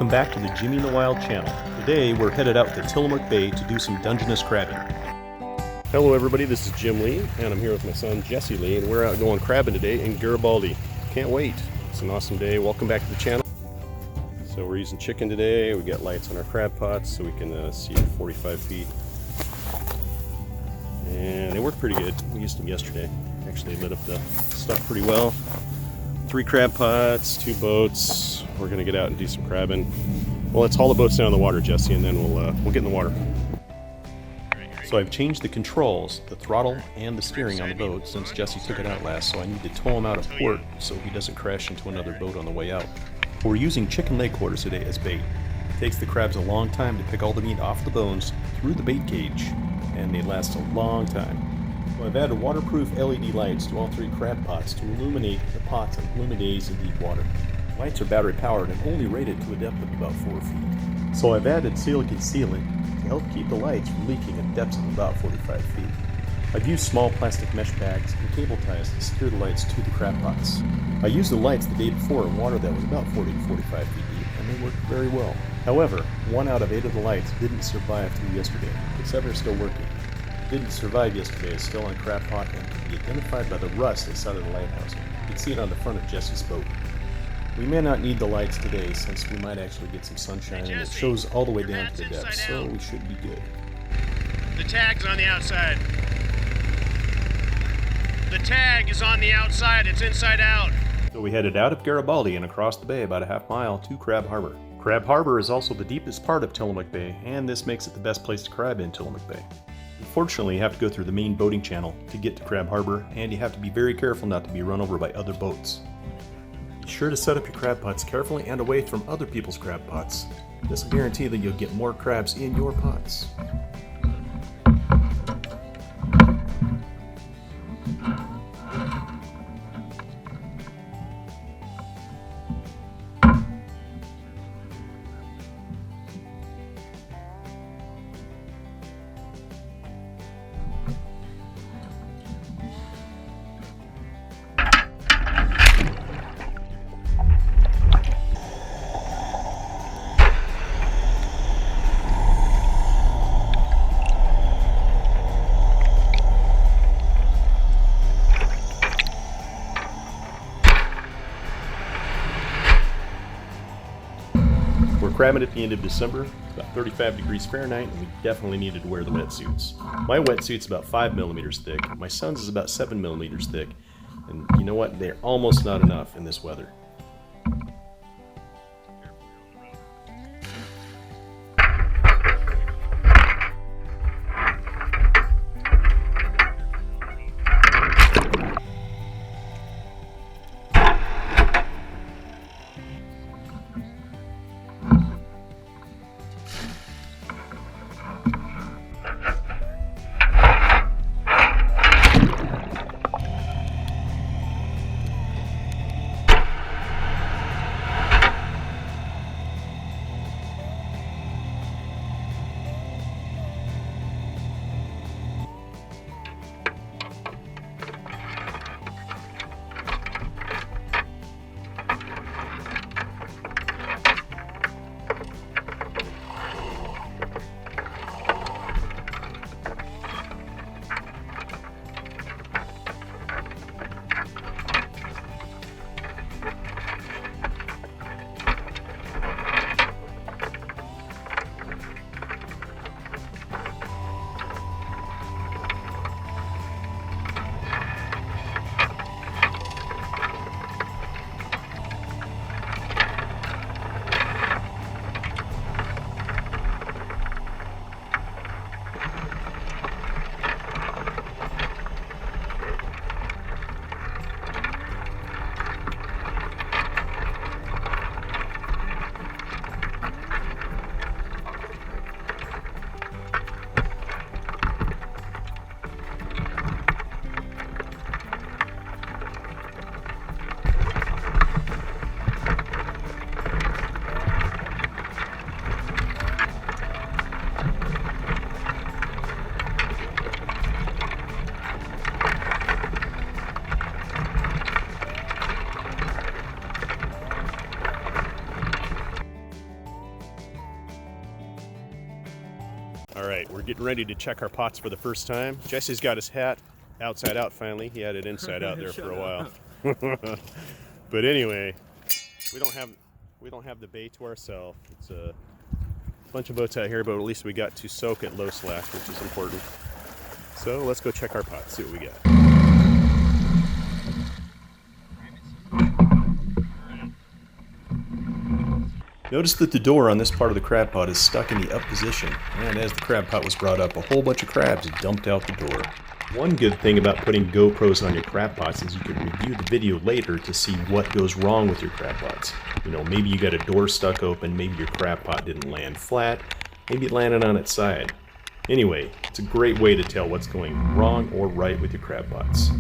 welcome back to the Jimmy in the Wild channel. Today we're headed out to Tillamook Bay to do some Dungeness crabbing. Hello everybody, this is Jim Lee, and I'm here with my son Jesse Lee, and we're out going crabbing today in Garibaldi. Can't wait. It's an awesome day. Welcome back to the channel. So we're using chicken today. We got lights on our crab pots so we can see at 45 feet. And they work pretty good. We used them yesterday. Actually lit up the stuff pretty well. 3 crab pots, 2 boats. We're gonna get out and do some crabbing. Well, let's haul the boats down in the water, Jesse, and then we'll get in the water. So I've changed the controls, the throttle and the steering on the boat since Jesse took it out last, so I need to tow him out of port so he doesn't crash into another boat on the way out. We're using chicken leg quarters today as bait. It takes the crabs a long time to pick all the meat off the bones through the bait cage, and they last a long time. So I've added waterproof LED lights to all 3 crab pots to illuminate the pots on gloomy days in deep water. Lights are battery powered and only rated to a depth of about 4 feet. So I've added silicone sealant to help keep the lights from leaking at depths of about 45 feet. I've used small plastic mesh bags and cable ties to secure the lights to the crab pots. I used the lights the day before in water that was about 40 to 45 feet deep, and they worked very well. However, 1 out of 8 of the lights didn't survive through yesterday, but 7 are still working. Didn't survive yesterday is still on crab pot and can be identified by the rust inside of the lighthouse. You can see it on the front of Jesse's boat. We may not need the lights today since we might actually get some sunshine, and it shows all the way down to the depths, so we should be good. The tag's on the outside. The tag is on the outside, it's inside out. So we headed out of Garibaldi and across the bay about a half mile to Crab Harbor. Crab Harbor is also the deepest part of Tillamook Bay, and this makes it the best place to crab in Tillamook Bay. Unfortunately, you have to go through the main boating channel to get to Crab Harbor, and you have to be very careful not to be run over by other boats. Be sure to set up your crab pots carefully and away from other people's crab pots. This will guarantee that you'll get more crabs in your pots. We're crabbing at the end of December. It's about 35 degrees Fahrenheit, and we definitely needed to wear the wetsuits. My wetsuit's about 5 millimeters thick. My son's is about 7 millimeters thick. And you know what? They're almost not enough in this weather. getting ready to check our pots for the first time. Jesse's got his hat outside out finally. He had it inside out there for a while. But anyway, we don't have the bay to ourselves. It's a bunch of boats out here, but at least we got to soak at low slack, which is important. So let's go check our pots, see what we got. Notice that the door on this part of the crab pot is stuck in the up position, and as the crab pot was brought up, a whole bunch of crabs dumped out the door. One good thing about putting GoPros on your crab pots is you can review the video later to see what goes wrong with your crab pots. You know, maybe you got a door stuck open, maybe your crab pot didn't land flat, maybe it landed on its side. Anyway, it's a great way to tell what's going wrong or right with your crab pots.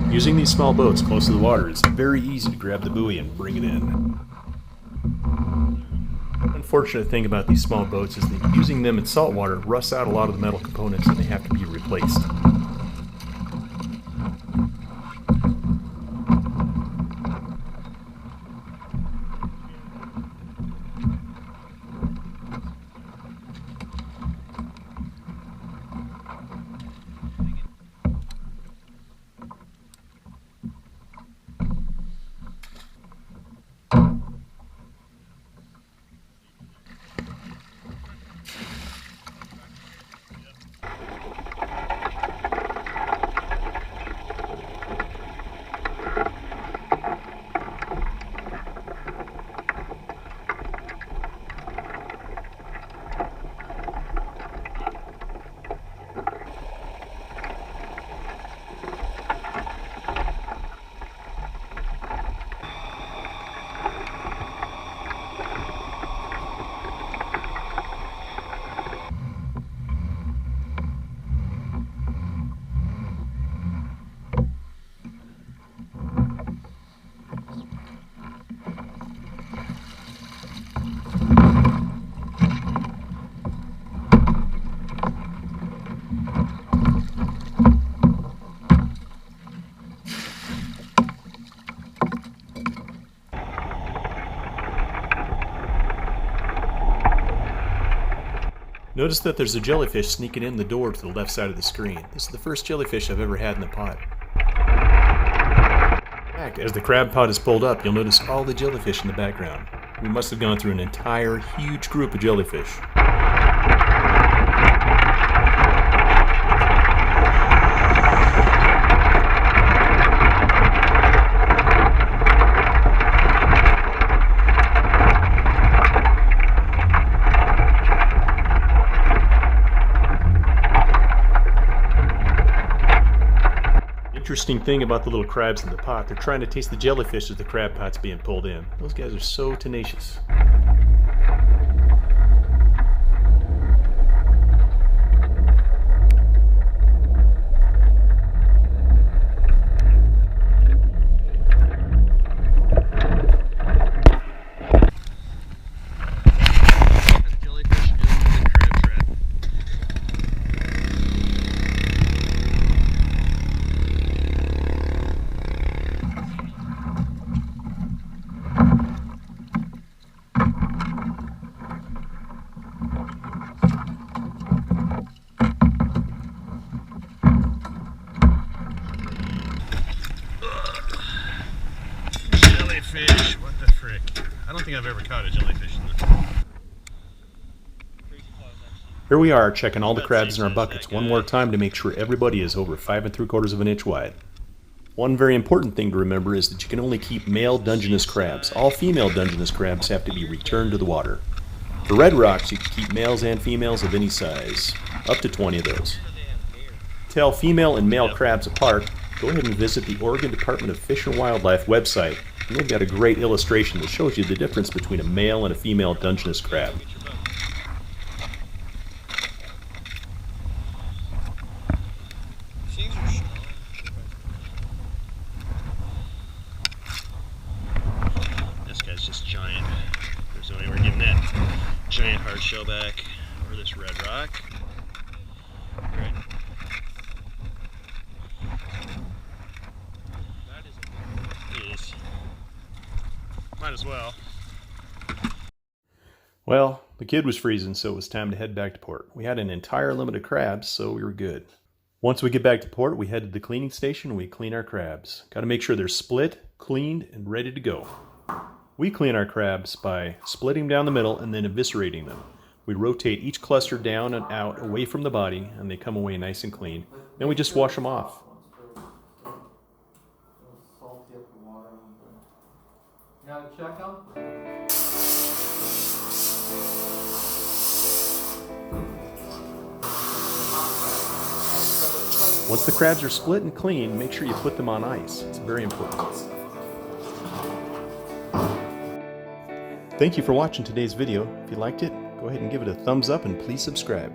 Using these small boats close to the water, it's very easy to grab the buoy and bring it in. The unfortunate thing about these small boats is that using them in salt water rusts out a lot of the metal components and they have to be replaced. Notice that there's a jellyfish sneaking in the door to the left side of the screen. This is the first jellyfish I've ever had in the pot. In fact, as the crab pot is pulled up, you'll notice all the jellyfish in the background. We must have gone through an entire huge group of jellyfish. Interesting thing about the little crabs in the pot, they're trying to taste the jellyfish as the crab pot's being pulled in. Those guys are so tenacious. Jellyfish, what the frick? I don't think I've ever caught a jellyfish in this. Here we are checking all the crabs in our buckets one more time to make sure everybody is over 5 3/4 of an inch wide. One very important thing to remember is that you can only keep male Dungeness crabs. All female Dungeness crabs have to be returned to the water. For red rocks, you can keep males and females of any size, up to 20 of those. To tell female and male crabs apart, go ahead and visit the Oregon Department of Fish and Wildlife website, and they've got a great illustration that shows you the difference between a male and a female Dungeness crab. This guy's just giant. There's no way we're getting that giant hard shellback or this red rock. Right. It is. Might as well. Well, the kid was freezing, so it was time to head back to port. We had an entire limit of crabs, so we were good. Once we get back to port, we head to the cleaning station and we clean our crabs. Got to make sure they're split, cleaned, and ready to go. We clean our crabs by splitting down the middle and then eviscerating them. We rotate each cluster down and out away from the body, and they come away nice and clean. Then we just wash them off. Now check them. Once the crabs are split and clean, make sure you put them on ice. It's very important. Thank you for watching today's video. If you liked it, go ahead and give it a thumbs up and please subscribe.